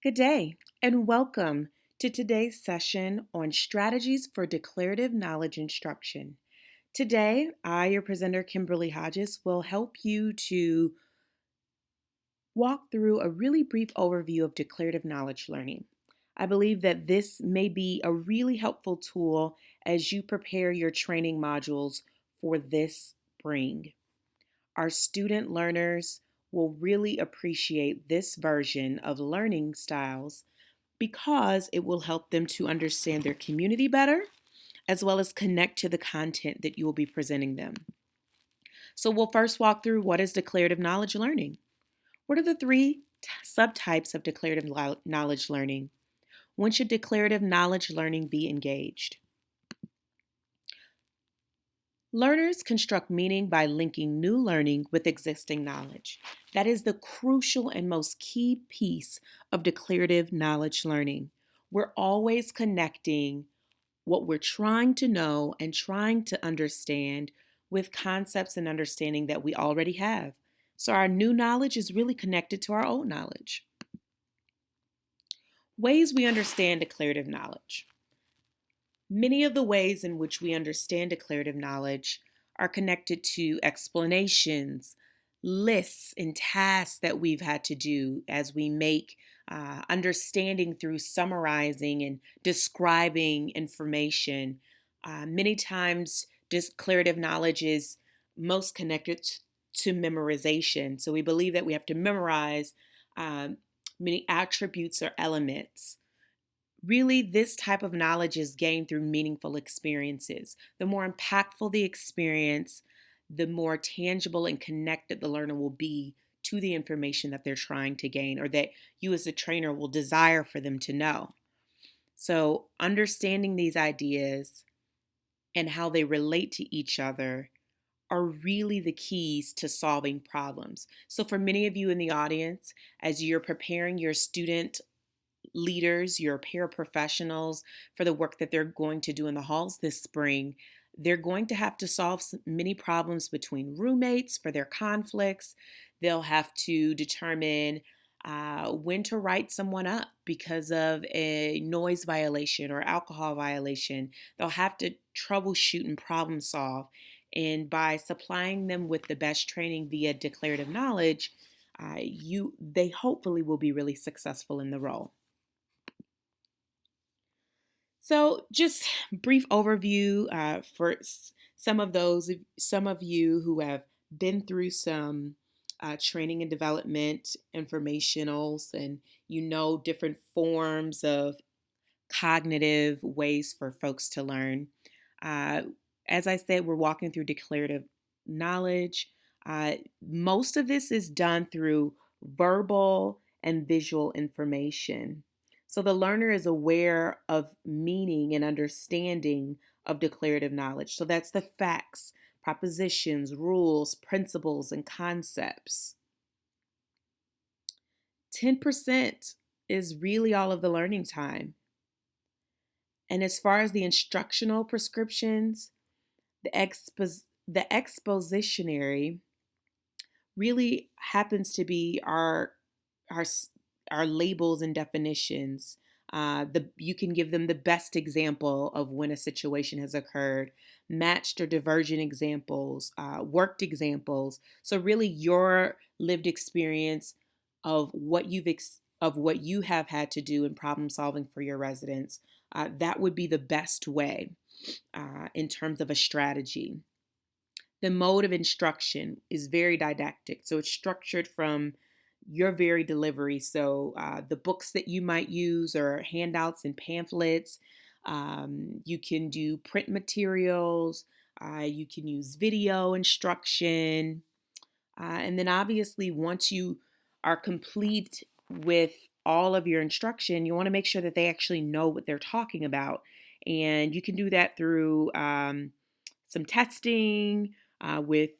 Good day, and welcome to today's session on strategies for declarative knowledge instruction. Today, I, your presenter, Kimberly Hodges, will help you to walk through a really brief overview of declarative knowledge learning. I believe that this may be a really helpful tool as you prepare your training modules for this spring. Our student learners will really appreciate this version of learning styles because it will help them to understand their community better, as well as connect to the content that you will be presenting them. So we'll first walk through what is declarative knowledge learning. What are the three subtypes of declarative knowledge learning? When should declarative knowledge learning be engaged? Learners construct meaning by linking new learning with existing knowledge. That is the crucial and most key piece of declarative knowledge learning. We're always connecting what we're trying to know and trying to understand with concepts and understanding that we already have. So our new knowledge is really connected to our old knowledge. Ways we understand declarative knowledge. Many of the ways in which we understand declarative knowledge are connected to explanations, lists, and tasks that we've had to do as we make understanding through summarizing and describing information. Many times, declarative knowledge is most connected to memorization. So we believe that we have to memorize many attributes or elements. Really, this type of knowledge is gained through meaningful experiences. The more impactful the experience, the more tangible and connected the learner will be to the information that they're trying to gain or that you as a trainer will desire for them to know. So, understanding these ideas and how they relate to each other are really the keys to solving problems. So, for many of you in the audience, as you're preparing your student leaders, your paraprofessionals for the work that they're going to do in the halls this spring, they're going to have to solve many problems between roommates for their conflicts. They'll have to determine when to write someone up because of a noise violation or alcohol violation. They'll have to troubleshoot and problem solve. And by supplying them with the best training via declarative knowledge, they hopefully will be really successful in the role. So, just brief overview for some of you who have been through some training and development informationals, and you know different forms of cognitive ways for folks to learn. Uh, as I said, we're walking through declarative knowledge. Most of this is done through verbal and visual information. So the learner is aware of meaning and understanding of declarative knowledge. So that's the facts, propositions, rules, principles, and concepts. 10% is really all of the learning time. And as far as the instructional prescriptions, the expositionary really happens to be our our labels and definitions. You can give them the best example of when a situation has occurred, matched or divergent examples, worked examples. So really, your lived experience of what you have had to do in problem solving for your residents. That would be the best way in terms of a strategy. The mode of instruction is very didactic. So it's structured from your very delivery. So the books that you might use are handouts and pamphlets. You can do print materials. You can use video instruction. And then obviously, once you are complete with all of your instruction, you want to make sure that they actually know what they're talking about. And you can do that through some testing with,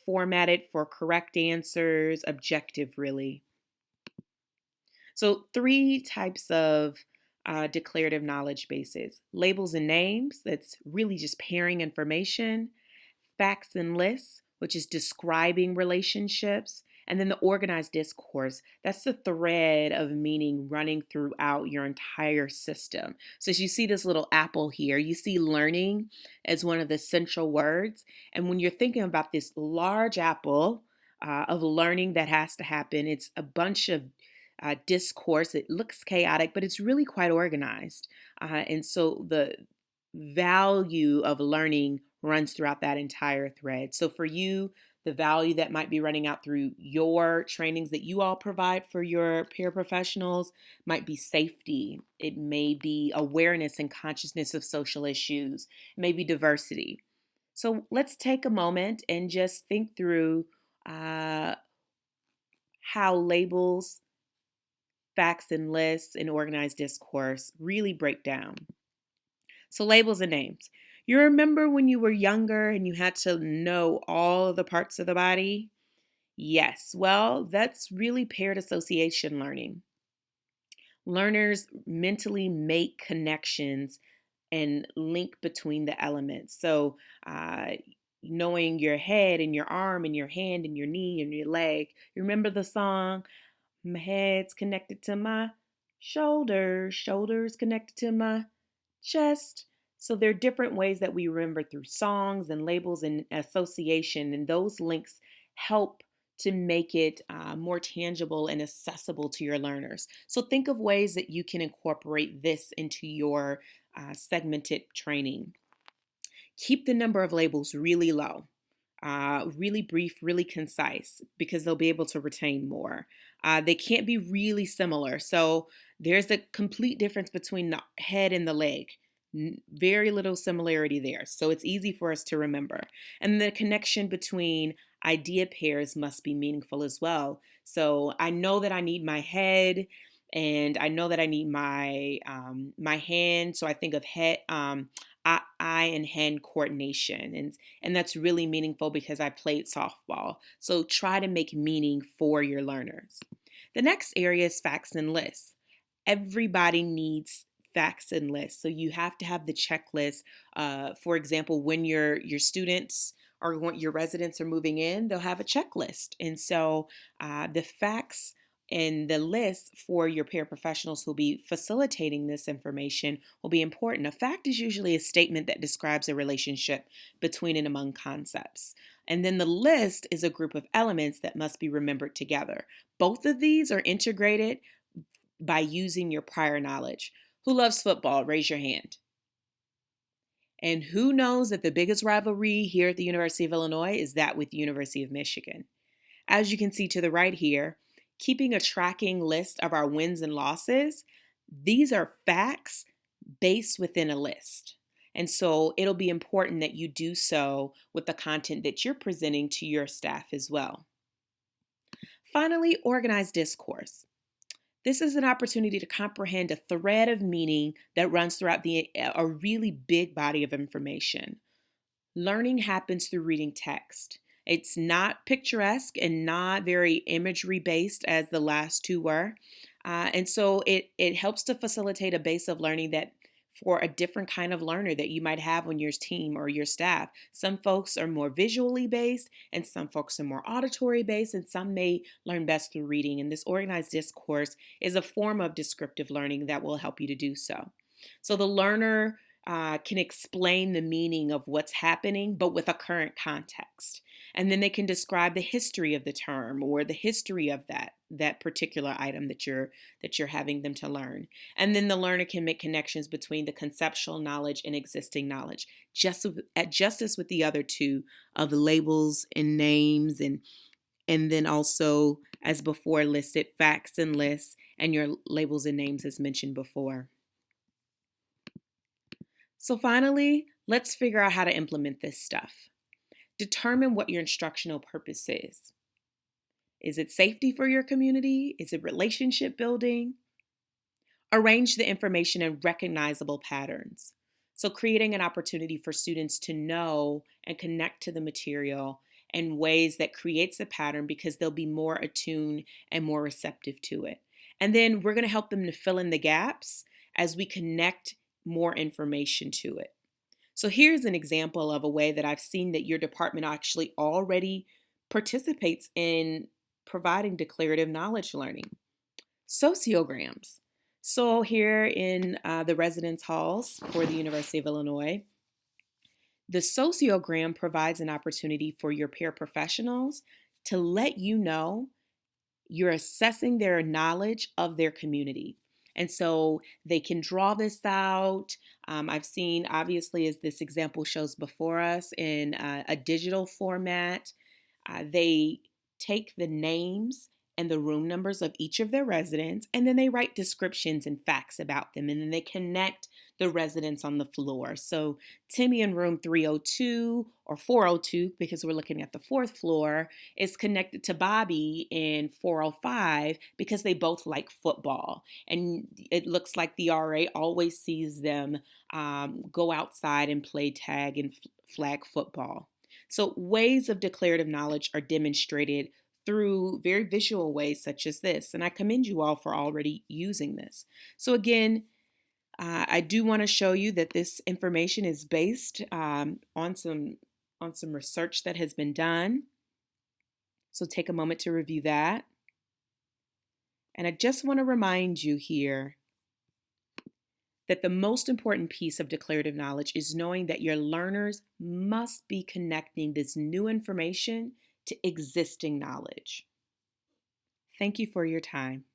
formatted for correct answers, objective, really. So, three types of declarative knowledge bases: labels and names, that's really just pairing information; facts and lists, which is describing relationships; And then the organized discourse, that's the thread of meaning running throughout your entire system. So as you see this little apple here, you see learning as one of the central words. And when you're thinking about this large apple of learning that has to happen, it's a bunch of discourse. It looks chaotic, but it's really quite organized. And so the value of learning runs throughout that entire thread. So for you, the value that might be running out through your trainings that you all provide for your peer professionals might be safety. It may be awareness and consciousness of social issues, maybe diversity. So let's take a moment and just think through uh, how labels, facts, and lists and organized discourse really break down. So, labels and names. You remember when you were younger and you had to know all of the parts of the body? Yes, well, that's really paired association learning. Learners mentally make connections and link between the elements. So, knowing your head and your arm and your hand and your knee and your leg. You remember the song? My head's connected to my shoulders, shoulders connected to my chest. So there are different ways that we remember through songs and labels and association, and those links help to make it more tangible and accessible to your learners. So think of ways that you can incorporate this into your segmented training. Keep the number of labels really low. Really brief, really concise, because they'll be able to retain more. They can't be really similar. So there's a complete difference between the head and the leg. Very little similarity there. So it's easy for us to remember. And the connection between idea pairs must be meaningful as well. So I know that I need my head and I know that I need my hand. So I think of head, eye and hand coordination, and that's really meaningful because I played softball. So try to make meaning for your learners. The next area is facts and lists. Everybody needs facts and lists, so you have to have the checklist. For example, when your students or your residents are moving in, they'll have a checklist, and so the facts and the list for your paraprofessionals who'll be facilitating this information will be important. A fact is usually a statement that describes a relationship between and among concepts. And then the list is a group of elements that must be remembered together. Both of these are integrated by using your prior knowledge. Who loves football? Raise your hand. And who knows that the biggest rivalry here at the University of Illinois is that with the University of Michigan? As you can see to the right here, keeping a tracking list of our wins and losses, these are facts based within a list. And so it'll be important that you do so with the content that you're presenting to your staff as well. Finally, organized discourse. This is an opportunity to comprehend a thread of meaning that runs throughout a really big body of information. Learning happens through reading text. It's not picturesque and not very imagery based as the last two were. And so it helps to facilitate a base of learning that for a different kind of learner that you might have on your team or your staff. Some folks are more visually based and some folks are more auditory based and some may learn best through reading. And this organized discourse is a form of descriptive learning that will help you to do so. So the learner can explain the meaning of what's happening, but with a current context. And then they can describe the history of the term or the history of that particular item that you're having them to learn. And then the learner can make connections between the conceptual knowledge and existing knowledge, just as with the other two of labels and names, and then also as before listed facts and lists and your labels and names as mentioned before. So finally, let's figure out how to implement this stuff. Determine what your instructional purpose is. Is it safety for your community? Is it relationship building? Arrange the information in recognizable patterns. So creating an opportunity for students to know and connect to the material in ways that creates a pattern because they'll be more attuned and more receptive to it. And then we're going to help them to fill in the gaps as we connect more information to it. So here's an example of a way that I've seen that your department actually already participates in providing declarative knowledge learning. Sociograms. So here in the residence halls for the University of Illinois, the sociogram provides an opportunity for your paraprofessionals to let you know you're assessing their knowledge of their community. And so they can draw this out. I've seen, obviously, as this example shows before us, in a digital format. They take the names and the room numbers of each of their residents, and then they write descriptions and facts about them, and then they connect the residents on the floor. So Timmy in room 302 or 402, because we're looking at the fourth floor, is connected to Bobby in 405 because they both like football. And it looks like the RA always sees them go outside and play tag and flag football. So ways of declarative knowledge are demonstrated through very visual ways such as this, and I commend you all for already using this. So again, I do want to show you that this information is based on some research that has been done. So take a moment to review that. And I just want to remind you here that the most important piece of declarative knowledge is knowing that your learners must be connecting this new information to existing knowledge. Thank you for your time.